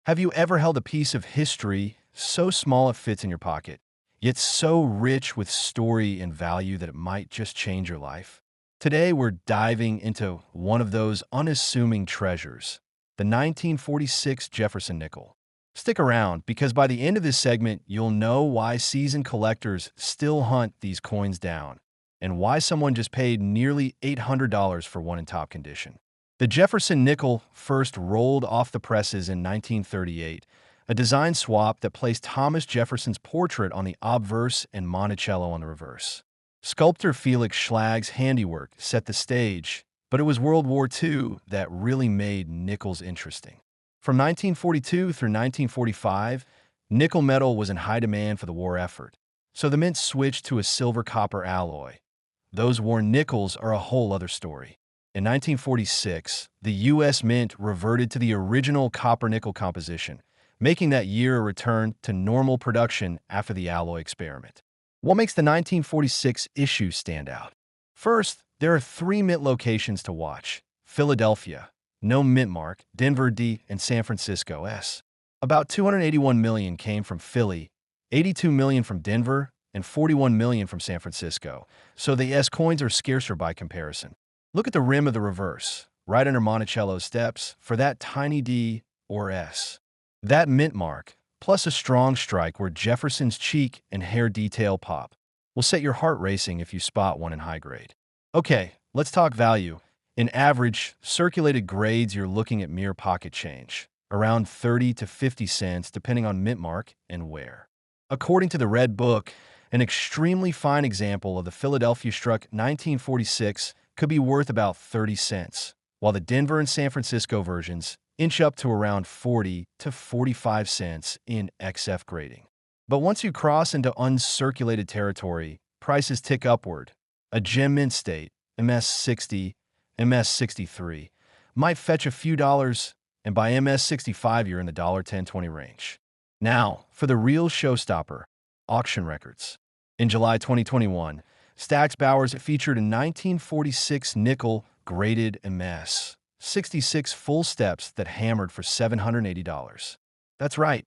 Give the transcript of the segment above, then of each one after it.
Have you ever held a piece of history so small it fits in your pocket, yet so rich with story and value that it might just change your life? Today, we're diving into one of those unassuming treasures, the 1946 Jefferson nickel. Stick around, because by the end of this segment, you'll know why seasoned collectors still hunt these coins down, and why someone just paid nearly $800 for one in top condition. The Jefferson nickel first rolled off the presses in 1938, a design swap that placed Thomas Jefferson's portrait on the obverse and Monticello on the reverse. Sculptor Felix Schlag's handiwork set the stage, but it was World War II that really made nickels interesting. From 1942 through 1945, nickel metal was in high demand for the war effort, so the mint switched to a silver-copper alloy. Those worn nickels are a whole other story. In 1946, the U.S. Mint reverted to the original copper-nickel composition, making that year a return to normal production after the alloy experiment. What makes the 1946 issue stand out? First, there are three mint locations to watch: Philadelphia, no mint mark; Denver, D; and San Francisco, S. About 281 million came from Philly, 82 million from Denver, and 41 million from San Francisco, so the S coins are scarcer by comparison. Look at the rim of the reverse, right under Monticello's steps, for that tiny D or S. That mint mark, plus a strong strike where Jefferson's cheek and hair detail pop, will set your heart racing if you spot one in high grade. Okay, let's talk value. In average, circulated grades, you're looking at mere pocket change, around 30 to 50 cents depending on mint mark and wear. According to the Red Book, an extremely fine example of the Philadelphia struck 1946 could be worth about 30 cents, while the Denver and San Francisco versions inch up to around 40 to 45 cents in XF grading. But once you cross into uncirculated territory, prices tick upward. A gem mint state, MS-60, MS-63, might fetch a few dollars, and by MS-65 you're in the $10-20 range. Now, for the real showstopper, auction records. In July 2021, Stack's Bowers featured a 1946 nickel graded MS, 66 full steps that hammered for $780. That's right,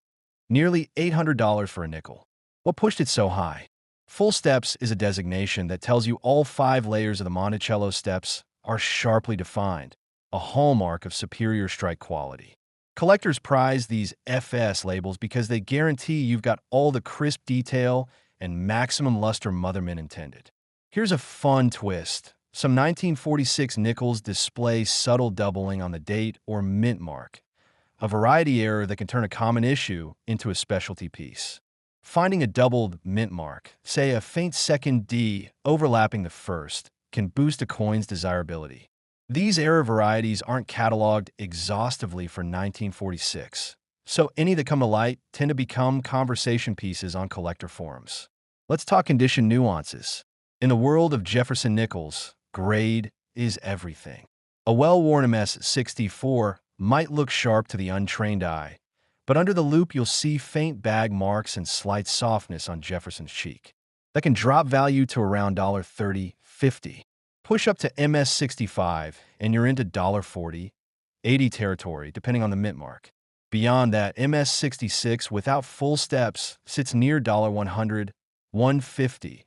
nearly $800 for a nickel. What pushed it so high? Full steps is a designation that tells you all 5 layers of the Monticello steps are sharply defined, a hallmark of superior strike quality. Collectors prize these FS labels because they guarantee you've got all the crisp detail and maximum luster Motherman intended. Here's a fun twist. Some 1946 nickels display subtle doubling on the date or mint mark, a variety error that can turn a common issue into a specialty piece. Finding a doubled mint mark, say a faint second D overlapping the first, can boost a coin's desirability. These error varieties aren't cataloged exhaustively for 1946, so any that come to light tend to become conversation pieces on collector forums. Let's talk condition nuances. In the world of Jefferson nickels, grade is everything. A well-worn MS-64 might look sharp to the untrained eye, but under the loupe you'll see faint bag marks and slight softness on Jefferson's cheek. That can drop value to around $30, $50. Push up to MS-65 and you're into $40, $80 territory, depending on the mint mark. Beyond that, MS-66 without full steps sits near $100, $150,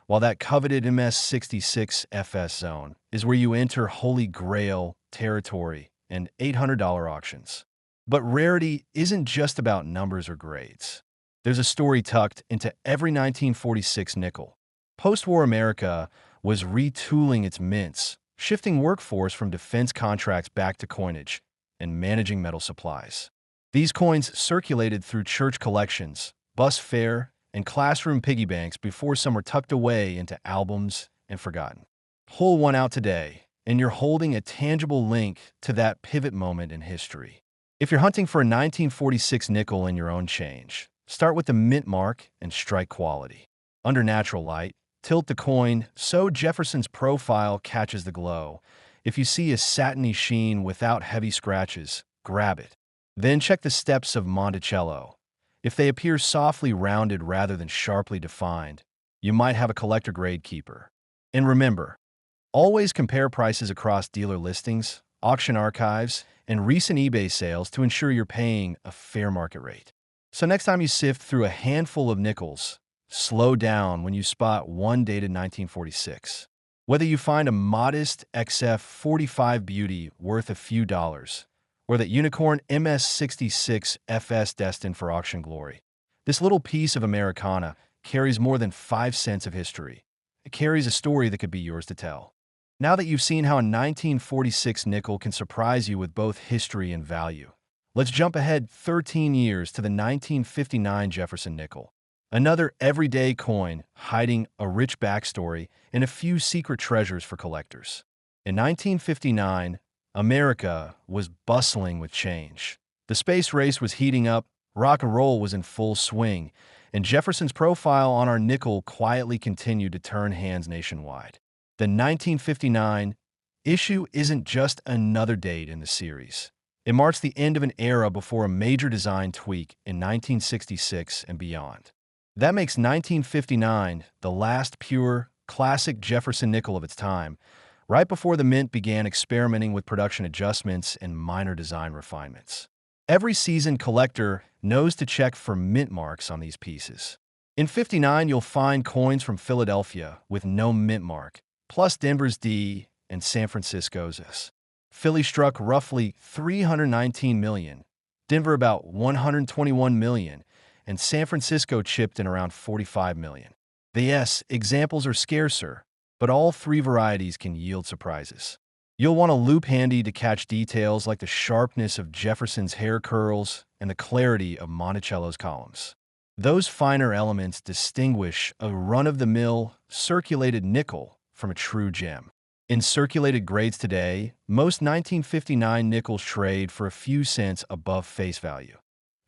while that coveted MS-66 FS zone is where you enter Holy Grail territory and $800 auctions. But rarity isn't just about numbers or grades. There's a story tucked into every 1946 nickel. Post-war America was retooling its mints, shifting workforce from defense contracts back to coinage, and managing metal supplies. These coins circulated through church collections, bus fare, and classroom piggy banks before some were tucked away into albums and forgotten. Pull one out today, and you're holding a tangible link to that pivot moment in history. If you're hunting for a 1946 nickel in your own change, start with the mint mark and strike quality. Under natural light, tilt the coin so Jefferson's profile catches the glow. If you see a satiny sheen without heavy scratches, grab it. Then check the steps of Monticello. If they appear softly rounded rather than sharply defined, you might have a collector-grade keeper. And remember, always compare prices across dealer listings auction archives, and recent eBay sales to ensure you're paying a fair market rate. So next time you sift through a handful of nickels, slow down when you spot one dated 1946. Whether you find a modest XF45 beauty worth a few dollars, or that unicorn MS66 FS destined for auction glory, this little piece of Americana carries more than 5 cents of history. It carries a story that could be yours to tell. Now that you've seen how a 1946 nickel can surprise you with both history and value, let's jump ahead 13 years to the 1959 Jefferson nickel. Another everyday coin hiding a rich backstory and a few secret treasures for collectors. In 1959, America was bustling with change. The space race was heating up, rock and roll was in full swing, and Jefferson's profile on our nickel quietly continued to turn hands nationwide. The 1959 issue isn't just another date in the series. It marks the end of an era before a major design tweak in 1966 and beyond. That makes 1959 the last pure, classic Jefferson nickel of its time, right before the mint began experimenting with production adjustments and minor design refinements. Every seasoned collector knows to check for mint marks on these pieces. In 59, you'll find coins from Philadelphia with no mint mark, plus Denver's D and San Francisco's S. Philly struck roughly $319 million, Denver about $121 million, and San Francisco chipped in around $45 million. The S examples are scarcer, but all three varieties can yield surprises. You'll want a loop handy to catch details like the sharpness of Jefferson's hair curls and the clarity of Monticello's columns. Those finer elements distinguish a run-of-the-mill circulated nickel from a true gem. In circulated grades today, most 1959 nickels trade for a few cents above face value.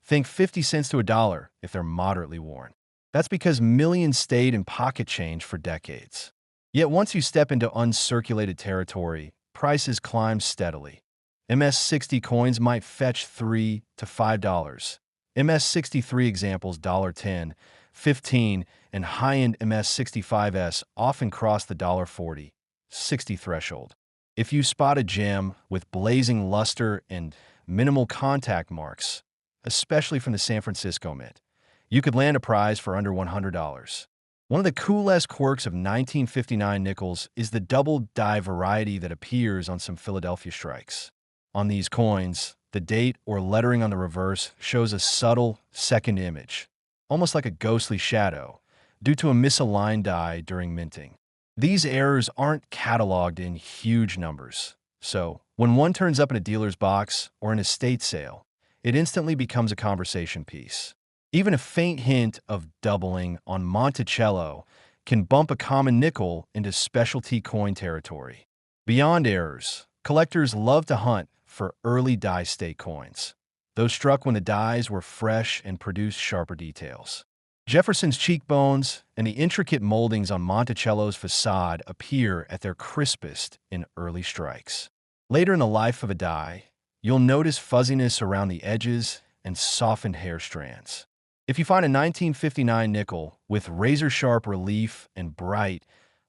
Think 50 cents to $1 if they're moderately worn. That's because millions stayed in pocket change for decades. Yet once you step into uncirculated territory, prices climb steadily. MS-60 coins might fetch $3 to $5. MS-63 examples $1.10, $15, and high-end MS-65s often cross the $1.40, $60 threshold. If you spot a gem with blazing luster and minimal contact marks, especially from the San Francisco Mint, you could land a prize for under $100. One of the coolest quirks of 1959 nickels is the double die variety that appears on some Philadelphia strikes. On these coins, the date or lettering on the reverse shows a subtle second image, almost like a ghostly shadow, due to a misaligned die during minting. These errors aren't cataloged in huge numbers, so when one turns up in a dealer's box or an estate sale, it instantly becomes a conversation piece. Even a faint hint of doubling on Monticello can bump a common nickel into specialty coin territory. Beyond errors, collectors love to hunt for early die state coins, those struck when the dies were fresh and produced sharper details. Jefferson's cheekbones and the intricate moldings on Monticello's facade appear at their crispest in early strikes. Later in the life of a die, you'll notice fuzziness around the edges and softened hair strands. If you find a 1959 nickel with razor-sharp relief and bright,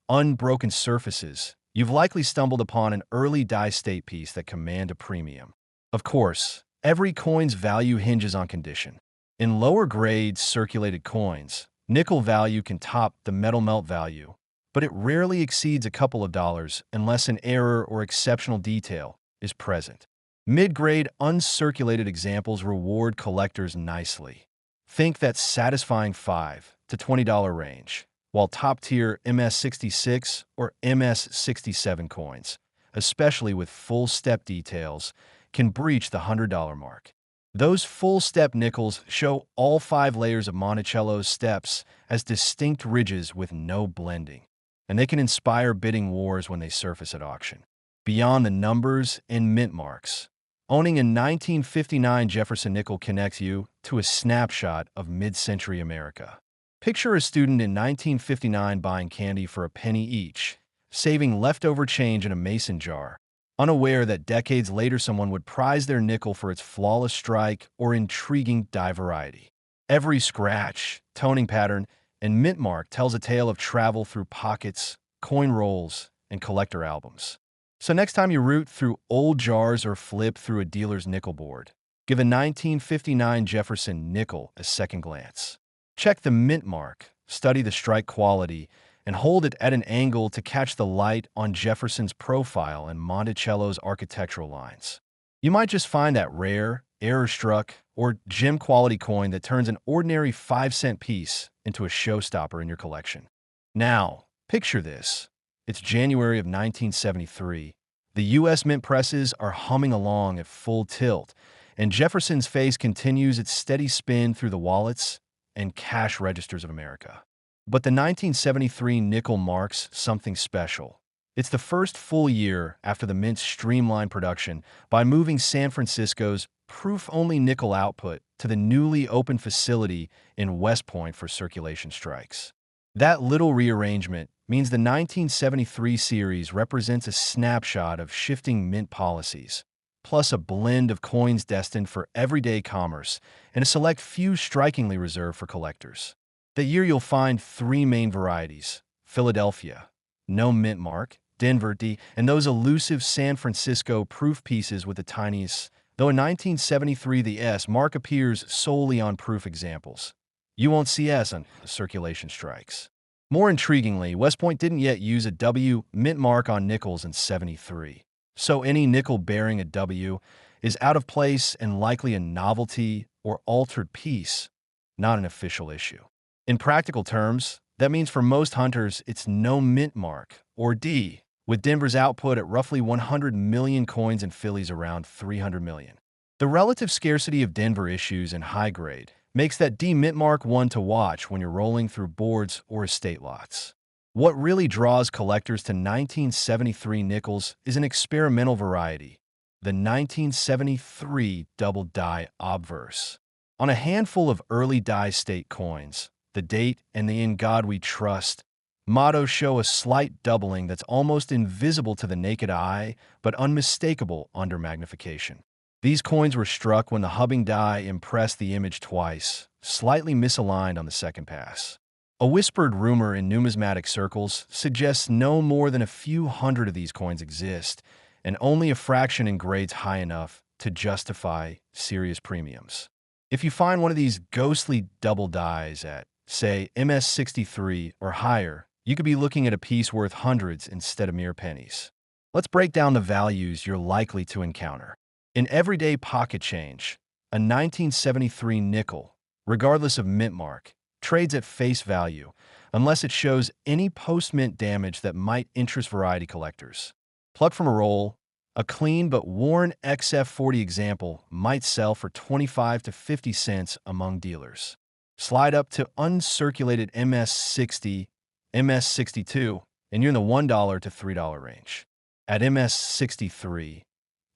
unbroken surfaces, you've likely stumbled upon an early die state piece that command a premium. Of course, every coin's value hinges on condition. In lower grade circulated coins, nickel value can top the metal melt value, but it rarely exceeds a couple of dollars unless an error or exceptional detail is present. Mid-grade uncirculated examples reward collectors nicely. Think that satisfying $5 to $20 range, while top-tier MS-66 or MS-67 coins, especially with full-step details, can breach the $100 mark. Those full-step nickels show all 5 layers of Monticello's steps as distinct ridges with no blending, and they can inspire bidding wars when they surface at auction. Beyond the numbers and mint marks, owning a 1959 Jefferson nickel connects you to a snapshot of mid-century America. Picture a student in 1959 buying candy for a penny each, saving leftover change in a mason jar, unaware that decades later someone would prize their nickel for its flawless strike or intriguing die variety. Every scratch, toning pattern, and mint mark tells a tale of travel through pockets, coin rolls, and collector albums. So next time you root through old jars or flip through a dealer's nickel board, give a 1959 Jefferson nickel a second glance. Check the mint mark, study the strike quality, and hold it at an angle to catch the light on Jefferson's profile and Monticello's architectural lines. You might just find that rare, error-struck, or gem-quality coin that turns an ordinary 5-cent piece into a showstopper in your collection. Now, picture this. It's January of 1973. The U.S. mint presses are humming along at full tilt, and Jefferson's face continues its steady spin through the wallets and cash registers of America. But the 1973 nickel marks something special. It's the first full year after the Mint's streamlined production by moving San Francisco's proof-only nickel output to the newly opened facility in West Point for circulation strikes. That little rearrangement means the 1973 series represents a snapshot of shifting Mint policies, plus a blend of coins destined for everyday commerce and a select few strikingly reserved for collectors. That year you'll find three main varieties: Philadelphia, no mint mark; Denver D, and those elusive San Francisco proof pieces with the tiniest, though in 1973 the S mark appears solely on proof examples. You won't see S on circulation strikes. More intriguingly, West Point didn't yet use a W mint mark on nickels in 73. So any nickel bearing a W is out of place and likely a novelty or altered piece, not an official issue. In practical terms, that means for most hunters it's no mint mark, or D, with Denver's output at roughly 100 million coins and Philly's around 300 million. The relative scarcity of Denver issues in high grade makes that D mint mark one to watch when you're rolling through boards or estate lots. What really draws collectors to 1973 nickels is an experimental variety, the 1973 double die obverse. On a handful of early die state coins, the date and the "In God We Trust" mottos show a slight doubling that's almost invisible to the naked eye, but unmistakable under magnification. These coins were struck when the hubbing die impressed the image twice, slightly misaligned on the second pass. A whispered rumor in numismatic circles suggests no more than a few hundred of these coins exist, and only a fraction in grades high enough to justify serious premiums. If you find one of these ghostly double dies at, say, MS63 or higher, you could be looking at a piece worth hundreds instead of mere pennies. Let's break down the values you're likely to encounter. In everyday pocket change, a 1973 nickel, regardless of mint mark, trades at face value unless it shows any post-mint damage that might interest variety collectors. Plucked from a roll, a clean but worn XF40 example might sell for 25 to 50 cents among dealers. Slide up to uncirculated MS60, MS62, and you're in the $1 to $3 range. At MS63,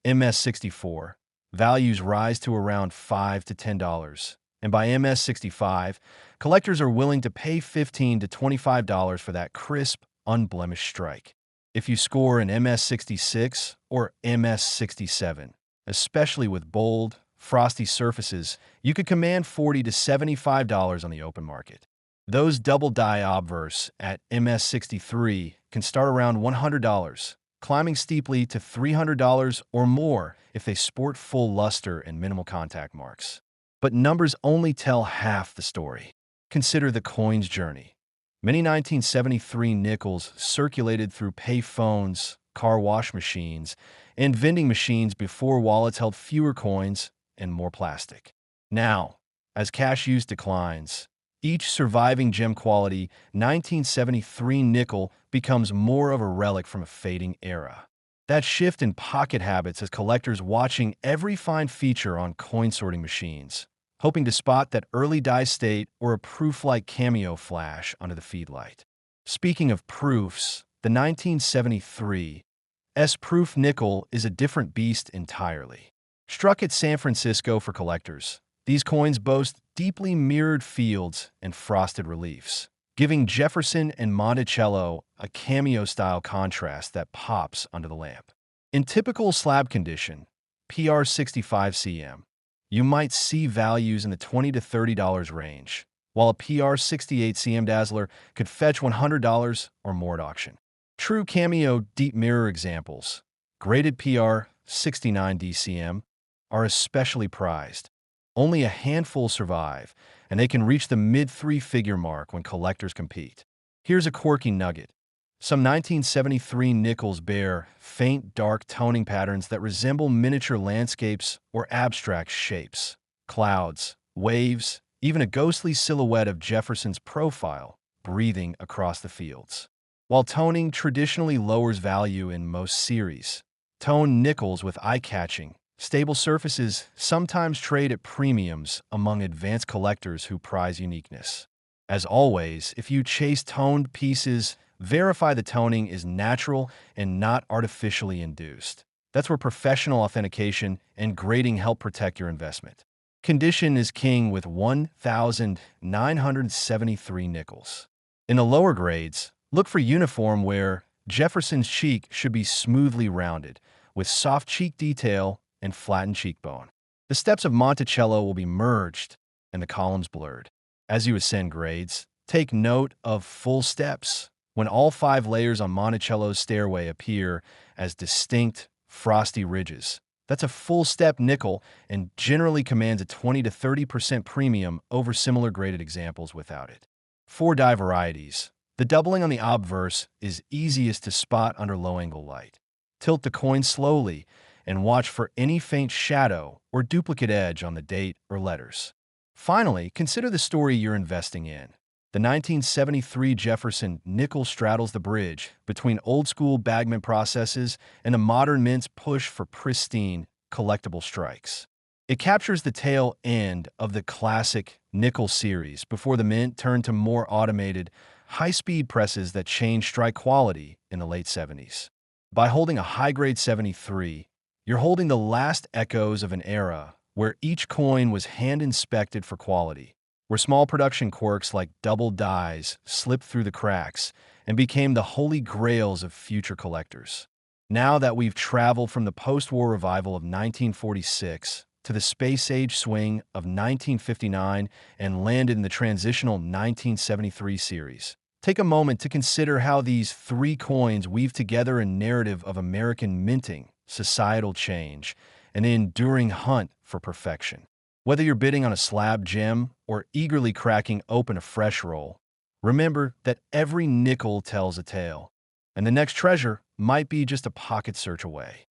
MS64, values rise to around $5 to $10, and by MS65, collectors are willing to pay $15 to $25 for that crisp, unblemished strike. If you score an MS66 or MS67, especially with bold, frosty surfaces, you could command $40 to $75 on the open market. Those double die obverse at MS63 can start around $100, climbing steeply to $300 or more if they sport full luster and minimal contact marks. But numbers only tell half the story. Consider the coin's journey. Many 1973 nickels circulated through pay phones, car wash machines, and vending machines before wallets held fewer coins and more plastic. Now, as cash use declines, each surviving gem quality 1973 nickel becomes more of a relic from a fading era. That shift in pocket habits has collectors watching every fine feature on coin sorting machines, hoping to spot that early die state or a proof-like cameo flash under the feed light. Speaking of proofs, the 1973 S-proof nickel is a different beast entirely. Struck at San Francisco for collectors, these coins boast deeply mirrored fields and frosted reliefs, giving Jefferson and Monticello a cameo-style contrast that pops under the lamp. In typical slab condition, PR65 cm, you might see values in the $20 to $30 range, while a PR68 cm dazzler could fetch $100 or more at auction. True cameo deep mirror examples, graded PR 69 DCM, are especially prized. Only a handful survive, and they can reach the mid-three-figure mark when collectors compete. Here's a quirky nugget. Some 1973 nickels bear faint, dark toning patterns that resemble miniature landscapes or abstract shapes. Clouds, waves, even a ghostly silhouette of Jefferson's profile breathing across the fields. While toning traditionally lowers value in most series, toned nickels with eye-catching, stable surfaces sometimes trade at premiums among advanced collectors who prize uniqueness. As always, if you chase toned pieces, verify the toning is natural and not artificially induced. That's where professional authentication and grading help protect your investment. Condition is king with 1,973 nickels. In the lower grades, look for uniform where Jefferson's cheek should be smoothly rounded, with soft cheek detail and flattened cheekbone. The steps of Monticello will be merged and the columns blurred. As you ascend grades, take note of full steps, when all 5 layers on Monticello's stairway appear as distinct, frosty ridges. That's a full-step nickel and generally commands a 20 to 30% premium over similar graded examples without it. 4 die varieties. The doubling on the obverse is easiest to spot under low-angle light. Tilt the coin slowly and watch for any faint shadow or duplicate edge on the date or letters. Finally, consider the story you're investing in. The 1973 Jefferson nickel straddles the bridge between old-school bagman processes and the modern mint's push for pristine, collectible strikes. It captures the tail end of the classic nickel series before the mint turned to more automated, high-speed presses that changed strike quality in the late 70s. By holding a high-grade 73, you're holding the last echoes of an era where each coin was hand-inspected for quality, where small production quirks like double dies slipped through the cracks and became the holy grails of future collectors. Now that we've traveled from the post-war revival of 1946 to the space-age swing of 1959 and landed in the transitional 1973 series, take a moment to consider how these 3 coins weave together a narrative of American minting, societal change, and the enduring hunt for perfection. Whether you're bidding on a slab gem or eagerly cracking open a fresh roll, remember that every nickel tells a tale, and the next treasure might be just a pocket search away.